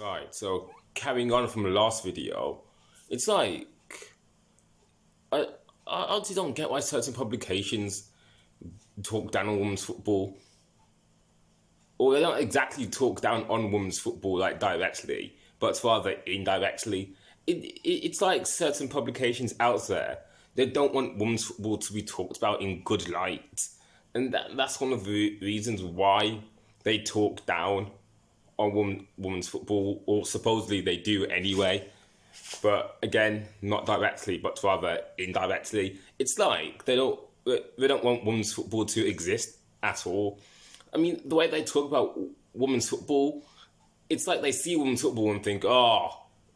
Right, so carrying on from the last video, it's like I I honestly don't get why certain publications talk down on women's football, or they don't exactly talk down on women's football like directly, but rather indirectly. It's like certain publications out there they don't want women's football to be talked about in good light, and that's one of the reasons why they talk down on women's football, or supposedly they do anyway. But again, not directly, but rather indirectly. It's like they don't want women's football to exist at all. I mean, the way they talk about women's football, it's like they see women's football and think, oh,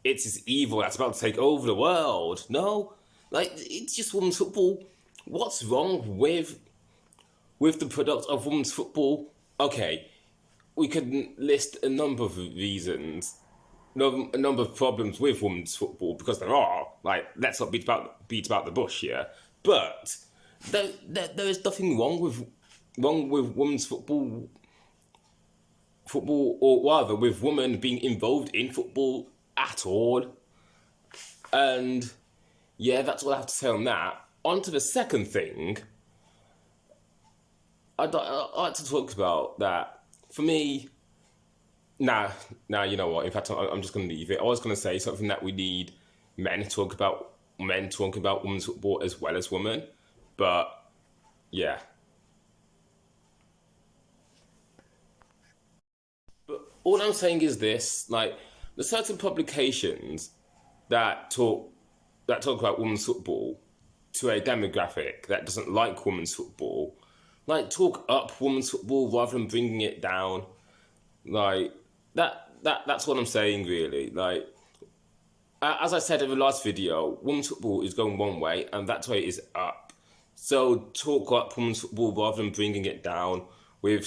it's this evil that's about to take over the world. No, like it's just women's football. What's wrong with the product of women's football? Okay, we could list a number of reasons, a number of problems with women's football because there are. Like, let's not beat about the bush here. But there is nothing wrong with women's football, or rather, with women being involved in football at all. And yeah, that's all I have to say on that. On to the second thing. I'd like to talk about that. For me, nah, you know what? In fact, I'm just going to leave it. I was going to say something that we need men talking about women's football as well as women. But yeah. But all I'm saying is this: like, there's certain publications that talk about women's football to a demographic that doesn't like women's football, like talk up women's football rather than bringing it down. Like that's what I'm saying really. Like, as I said in the last video, women's football is going one way, and that way is up. So talk up women's football rather than bringing it down with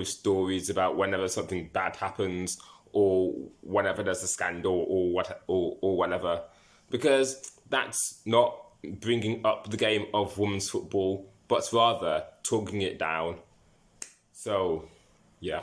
stories about whenever something bad happens, or whenever there's a scandal, or whatever, because that's not bringing up the game of women's football, but rather talking it down. So, yeah.